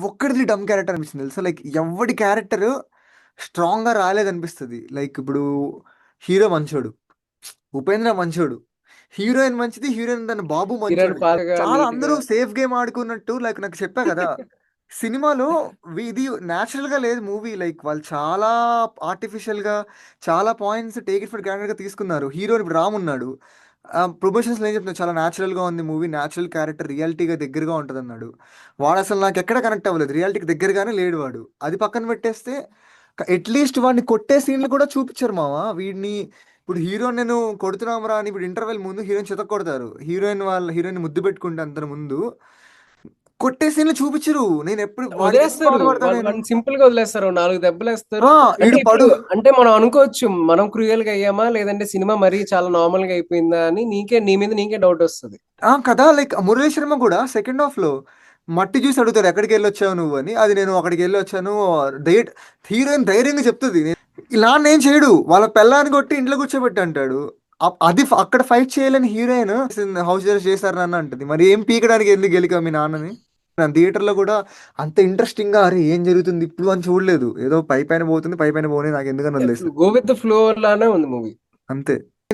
ఒక్కడిది డమ్ character అనిపిస్తుంది తెలుసా. Like ఎవడి క్యారెక్టర్ స్ట్రాంగ్ గా రాలేదనిపిస్తుంది. లైక్ ఇప్పుడు హీరో మంచోడు, ఉపేంద్ర మంచోడు, హీరోయిన్ మంచిది, హీరోయిన్ తన బాబు కిరణ్ మంచోడు. పాల్గా చాలా నీట్ గా. అందరూ సేఫ్ గేమ్ ఆడుకున్నట్టు. లైక్ నాకు చెప్పా కదా, సినిమాలో ఇది న్యాచురల్ గా లేదు మూవీ. లైక్ వాళ్ళు చాలా ఆర్టిఫిషియల్ గా చాలా points take it for granted గా తీసుకున్నారు. హీరో ఇప్పుడు రామ్ ఉన్నాడు, ప్రొమోషన్స్ ఏం చెప్తున్నారు, చాలా న్యాచురల్ గా ఉంది మూవీ, న్యాచురల్ క్యారెక్టర్, రియాలిటీగా దగ్గరగా ఉంటుంది అన్నాడు. వాడు అసలు నాకు ఎక్కడ కనెక్ట్ అవ్వలేదు, రియాలిటీకి దగ్గరగానే లేడు వాడు. అది పక్కన పెట్టేస్తే అట్లీస్ట్ వాడిని కొట్టే సీన్లు కూడా చూపించారు మావా వీడిని. ఇప్పుడు హీరో నేను కొడుతున్నాం రా అని ఇప్పుడు ఇంటర్వెల్ ముందు హీరోయిన్ చితక్ కొడతారు, హీరోయిన్ ముద్దు పెట్టుకుంటే అంత ముందు కొట్టే సీన్లు చూపించరు. నేను ఎప్పుడు వాడికి ఎంత వదిలేస్తారు, బాధపడతా వాళ్ళు నేను. వాడిని సింపుల్ గా వదిలేస్తారు, 4 దెబ్బలు వేస్తారు. ఆ అంటే ఈడు ఇప్పుడు పడు. అంటే మనం అనుకోవచ్చు మనం క్రూయల్ గా అయ్యామా, లేదంటే సినిమా మరీ చాలా నార్మల్ గా అయిపోయిందా అని నీ మీద నీకే డౌట్ వస్తుంది. కదా, లైక్ మురళీ శర్మ కూడా సెకండ్ హాఫ్ లో మట్టి చూసి అడుగుతారు ఎక్కడికి వెళ్ళి వచ్చావు నువ్వు అని. అది నేను అక్కడికి వెళ్ళి వచ్చాను హీరోయిన్ ధైర్యంగా చెప్తుంది. ఇలా ఏం చేయడు, వాళ్ళ పెళ్ళాన్ని కొట్టి ఇంట్లో కూర్చోబెట్టి అంటాడు. అది అక్కడ ఫైట్ చేయలేని హీరోయిన్ హౌస్ అరెస్ట్ చేశారు నాన్న అంటది. మరి ఏం పీకడానికి ఎందుకు గెలికా మీ నాన్నని. థియేటర్ లో కూడా అంత ఇంట్రెస్టింగ్ గా అరే ఏం జరుగుతుంది ఇప్పుడు అని చూడలేదు. ఏదో పై పైన పోతుంది, పై పైన పోనీ నాకు ఎందుకని వదిలేసారు గో విత్ ద ఫ్లో లానే ఉంది మూవీ. అంతే.